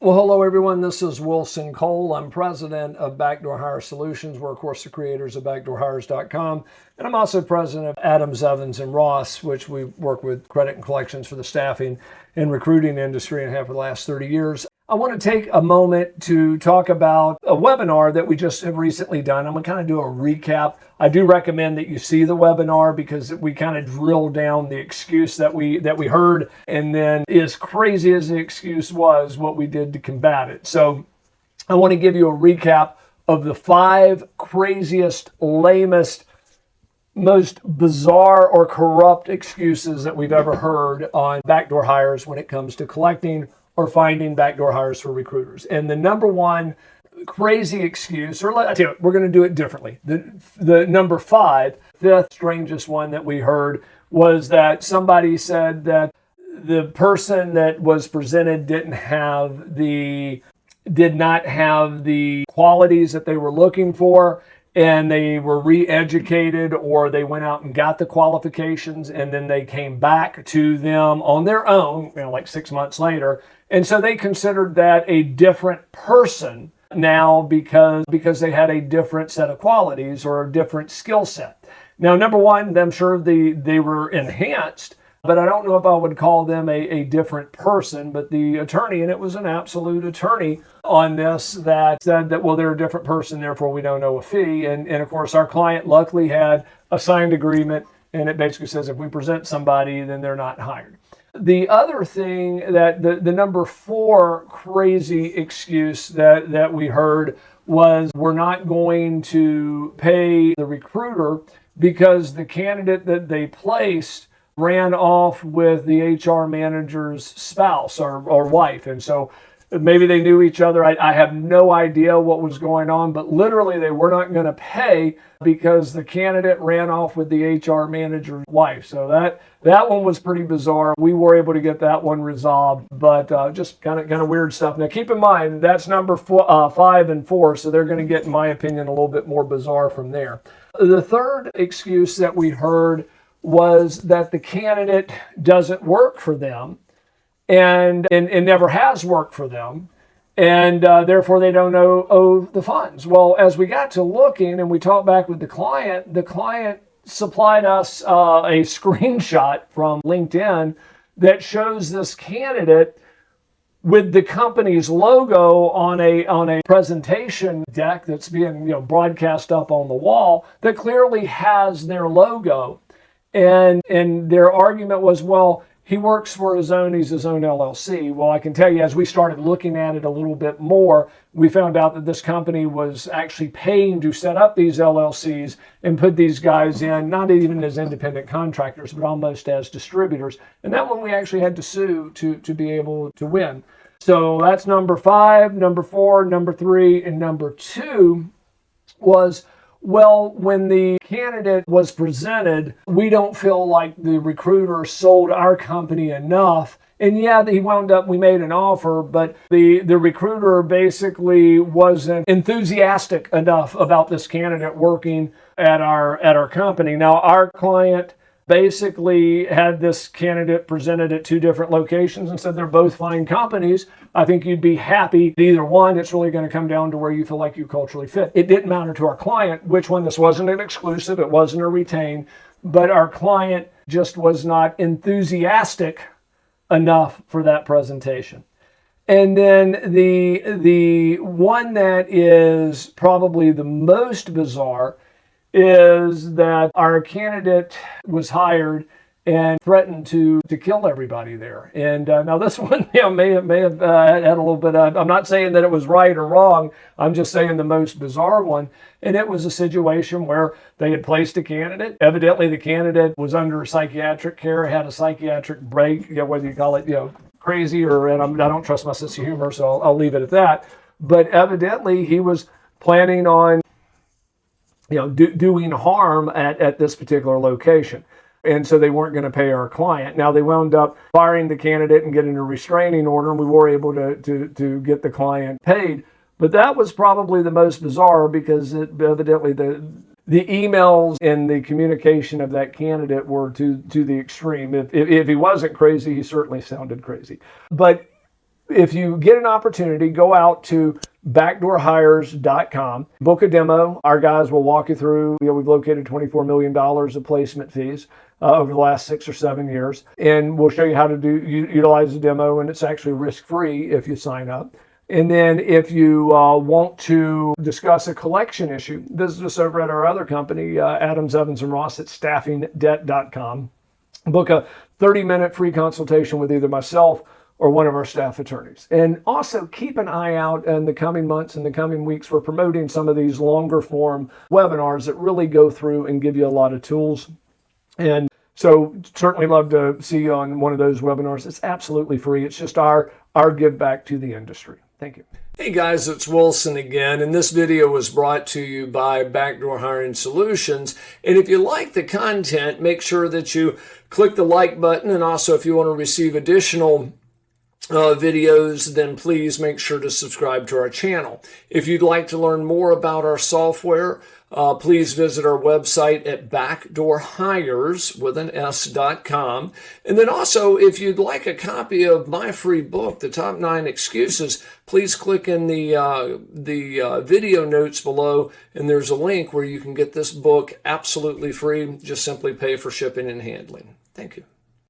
Well, hello everyone. This is Wilson Cole. I'm president of Backdoor Hire Solutions. We're, of course, the creators of backdoorhires.com. And I'm also president of Adams, Evans, and Ross, which we work with credit and collections for the staffing and recruiting industry and have for the last 30 years. I want to take a moment to talk about a webinar that we just have recently done. I'm going to kind of do a recap. I do recommend that you see the webinar because we kind of drill down the excuse that we heard, and then as crazy as the excuse was, what we did to combat it. So I want to give you a recap of the 5 craziest, lamest, most bizarre or corrupt excuses that we've ever heard on backdoor hires when it comes to collecting or finding backdoor hires for recruiters. And the number one crazy excuse, or I tell you what, we're going to do it differently. The number 5, fifth strangest one that we heard, was that somebody said that the person that was presented did not have the qualities that they were looking for, and they were re-educated, or they went out and got the qualifications and then they came back to them on their own, like 6 months later. And so they considered that a different person now because they had a different set of qualities or a different skill set. Now, number one, I'm sure they were enhanced, but I don't know if I would call them a different person. But the attorney, and it was an absolute attorney on this, that said that, well, they're a different person, therefore we don't owe a fee. And of course, our client luckily had a signed agreement, and it basically says if we present somebody, then they're not hired. The other thing that the number 4 crazy excuse that we heard was, we're not going to pay the recruiter because the candidate that they placed ran off with the HR manager's spouse or wife. And so maybe they knew each other. I have no idea what was going on, but literally they were not going to pay because the candidate ran off with the HR manager's wife. So that one was pretty bizarre. We were able to get that one resolved, but just kind of weird stuff. Now keep in mind, that's number 5 and 4, so they're going to get, in my opinion, a little bit more bizarre from there. The third excuse that we heard was that the candidate doesn't work for them and never has worked for them, and therefore they don't owe the funds. Well, as we got to looking and we talked back with the client supplied us a screenshot from LinkedIn that shows this candidate with the company's logo on a presentation deck that's being broadcast up on the wall that clearly has their logo. And their argument was, well, he works for he's his own LLC. Well, I can tell you, as we started looking at it a little bit more, we found out that this company was actually paying to set up these LLCs and put these guys in, not even as independent contractors, but almost as distributors. And that one we actually had to sue to be able to win. So that's number 5, number 4, number 3, and number 2 was, well, when the candidate was presented, we don't feel like the recruiter sold our company enough. And yeah, we made an offer, but the recruiter basically wasn't enthusiastic enough about this candidate working at our company. Now, our client basically had this candidate presented at 2 different locations and said they're both fine companies. I think you'd be happy with either one. It's really going to come down to where you feel like you culturally fit. It didn't matter to our client which one. This wasn't an exclusive. It wasn't a retain. But our client just was not enthusiastic enough for that presentation. And then the one that is probably the most bizarre is that our candidate was hired and threatened to kill everybody there. And now this one may have had a little bit of, I'm not saying that it was right or wrong, I'm just saying the most bizarre one. And it was a situation where they had placed a candidate. Evidently the candidate was under psychiatric care, had a psychiatric break, whether you call it crazy or, and I don't trust my sense of humor, so I'll leave it at that. But evidently he was planning on doing harm at this particular location. And so they weren't going to pay our client. Now they wound up firing the candidate and getting a restraining order, and we were able to get the client paid. But that was probably the most bizarre because evidently the emails and the communication of that candidate were to the extreme. If he wasn't crazy, he certainly sounded crazy. But if you get an opportunity, go out to backdoorhires.com, book a demo. Our guys will walk you through. We've located $24 million of placement fees over the last 6 or 7 years, and we'll show you how to utilize the demo, and it's actually risk-free if you sign up. And then if you want to discuss a collection issue, visit us over at our other company, Adams, Evans & Ross at staffingdebt.com. Book a 30-minute free consultation with either myself or one of our staff attorneys. And also keep an eye out in the coming months and the coming weeks. We're promoting some of these longer form webinars that really go through and give you a lot of tools. And so certainly love to see you on one of those webinars. It's absolutely free. It's just our give back to the industry. Thank you. Hey guys, it's Wilson again, and this video was brought to you by Backdoor Hiring Solutions. And if you like the content, make sure that you click the like button, and also if you want to receive additional videos, then please make sure to subscribe to our channel. If you'd like to learn more about our software, please visit our website at backdoorhires.com. And then also, if you'd like a copy of my free book, The Top 9 Excuses, please click in the video notes below, and there's a link where you can get this book absolutely free. Just simply pay for shipping and handling. Thank you.